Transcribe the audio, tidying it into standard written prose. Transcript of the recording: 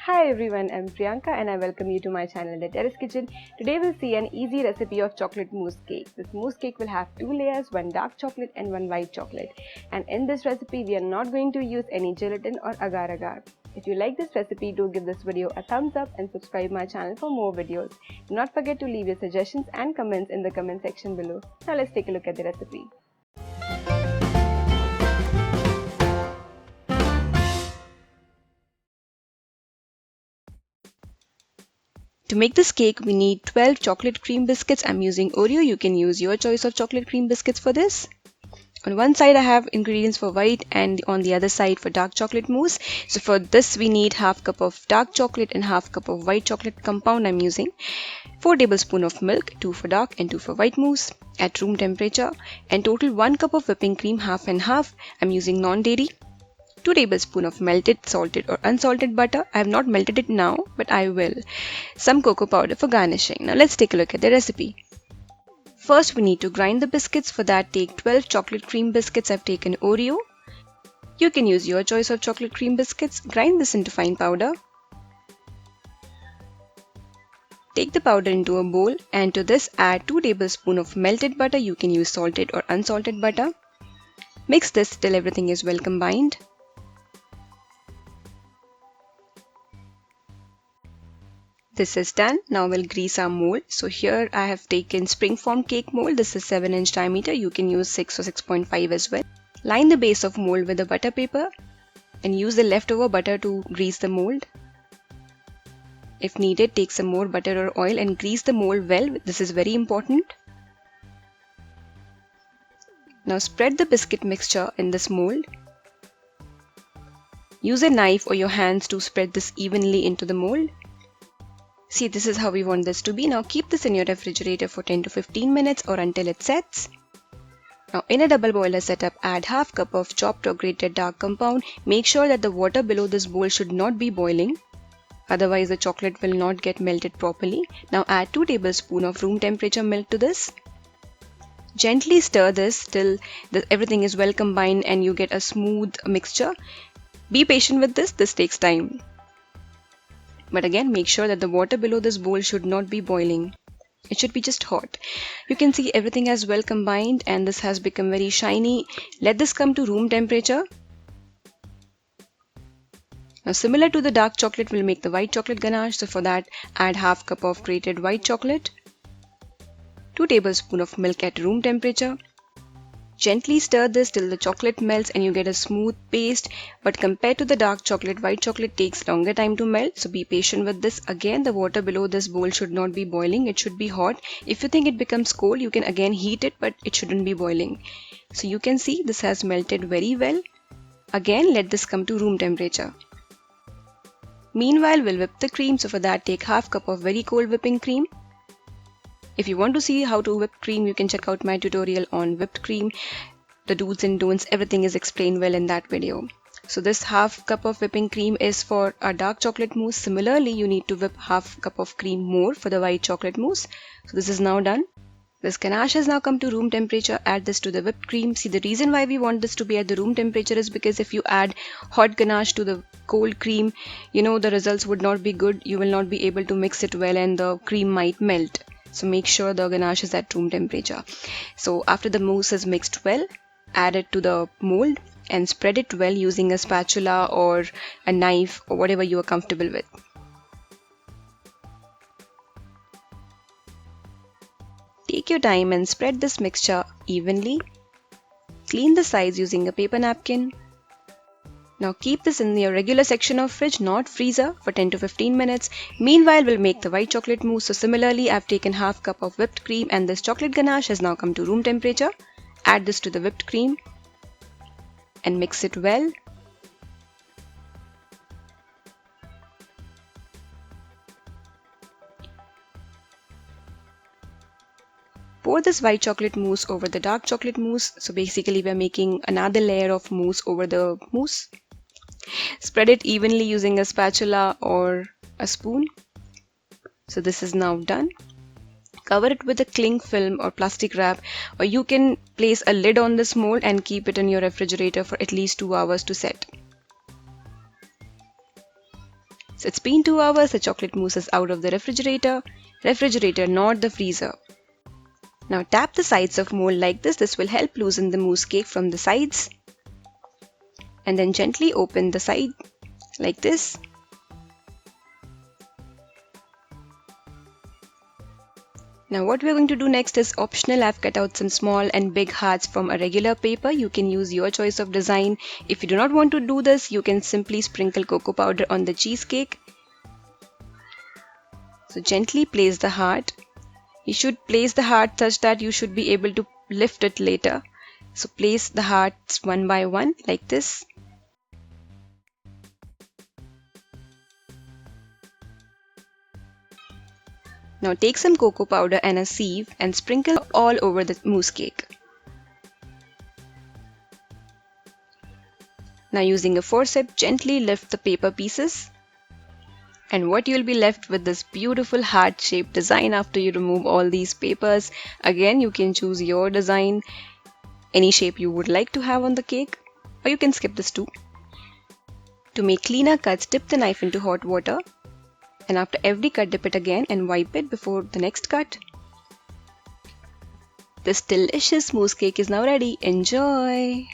Hi everyone, I'm Priyanka and I welcome you to my channel The Terrace Kitchen. Today we'll see an easy recipe of chocolate mousse cake. This mousse cake will have two layers, one dark chocolate and one white chocolate. And in this recipe we are not going to use any gelatin or agar agar. If you like this recipe, do give this video a thumbs up and subscribe my channel for more videos. Do not forget to leave your suggestions and comments in the comment section below. Now let's take a look at the recipe. To make this cake, we need 12 chocolate cream biscuits. I'm using Oreo. You can use your choice of chocolate cream biscuits for this. On one side I have ingredients for white and on the other side for dark chocolate mousse. So for this we need half cup of dark chocolate and half cup of white chocolate compound I'm using. 4 tablespoons of milk, 2 for dark and 2 for white mousse at room temperature, and total 1 cup of whipping cream, half and half. I'm using non-dairy. 2 tablespoons of melted, salted or unsalted butter. I have not melted it now, but I will. Some cocoa powder for garnishing. Now let's take a look at the recipe. First we need to grind the biscuits. For that take 12 chocolate cream biscuits. I've taken Oreo. You can use your choice of chocolate cream biscuits. Grind this into fine powder. Take the powder into a bowl and to this add 2 tablespoons of melted butter. You can use salted or unsalted butter. Mix this till everything is well combined. This is done. Now we'll grease our mold. So here I have taken spring-formed cake mold. This is 7-inch diameter. You can use 6 or 6.5 as well. Line the base of mold with a butter paper and use the leftover butter to grease the mold. If needed, take some more butter or oil and grease the mold well. This is very important. Now spread the biscuit mixture in this mold. Use a knife or your hands to spread this evenly into the mold. See, this is how we want this to be. Now keep this in your refrigerator for 10 to 15 minutes or until it sets. Now in a double boiler setup, add half cup of chopped or grated dark compound. Make sure that the water below this bowl should not be boiling. Otherwise the chocolate will not get melted properly. Now add 2 tablespoons of room temperature milk to this. Gently stir this till everything is well combined and you get a smooth mixture. Be patient with this takes time. But again, make sure that the water below this bowl should not be boiling. It should be just hot. You can see everything has well combined and this has become very shiny. Let this come to room temperature. Now similar to the dark chocolate, we'll make the white chocolate ganache. So for that, add half cup of grated white chocolate. 2 tablespoons of milk at room temperature. Gently stir this till the chocolate melts and you get a smooth paste. But compared to the dark chocolate, white chocolate takes longer time to melt. So be patient with this. Again, the water below this bowl should not be boiling. It should be hot. If you think it becomes cold, you can again heat it, but it shouldn't be boiling. So you can see this has melted very well. Again, let this come to room temperature. Meanwhile, we'll whip the cream. So for that, take half cup of very cold whipping cream. If you want to see how to whip cream, you can check out my tutorial on whipped cream. The do's and don'ts, everything is explained well in that video. So this half cup of whipping cream is for a dark chocolate mousse. Similarly, you need to whip half cup of cream more for the white chocolate mousse. So this is now done. This ganache has now come to room temperature. Add this to the whipped cream. See, the reason why we want this to be at the room temperature is because if you add hot ganache to the cold cream, the results would not be good. You will not be able to mix it well and the cream might melt. So make sure the ganache is at room temperature. So after the mousse is mixed well, add it to the mold and spread it well using a spatula or a knife or whatever you are comfortable with. Take your time and spread this mixture evenly. Clean the sides using a paper napkin. Now keep this in your regular section of fridge, not freezer, for 10 to 15 minutes. Meanwhile, we'll make the white chocolate mousse. So similarly, I've taken half cup of whipped cream and this chocolate ganache has now come to room temperature. Add this to the whipped cream and mix it well. Pour this white chocolate mousse over the dark chocolate mousse. So basically, we're making another layer of mousse over the mousse. Spread it evenly using a spatula or a spoon. So this is now done. Cover it with a cling film or plastic wrap, or you can place a lid on this mold and keep it in your refrigerator for at least 2 hours to set. So it's been 2 hours, the chocolate mousse is out of the refrigerator. Refrigerator, not the freezer. Now tap the sides of mold like this. This will help loosen the mousse cake from the sides. And then gently open the side like this. Now what we're going to do next is optional. I've cut out some small and big hearts from a regular paper. You can use your choice of design. If you do not want to do this, you can simply sprinkle cocoa powder on the cheesecake. So gently place the heart. You should place the heart such that you should be able to lift it later. So place the hearts one by one like this. Now take some cocoa powder and a sieve and sprinkle all over the mousse cake. Now using a forceps, gently lift the paper pieces. And what you'll be left with this beautiful heart-shaped design after you remove all these papers. Again, you can choose your design, any shape you would like to have on the cake, or you can skip this too. To make cleaner cuts, dip the knife into hot water. And after every cut, dip it again and wipe it before the next cut. This delicious mousse cake is now ready. Enjoy!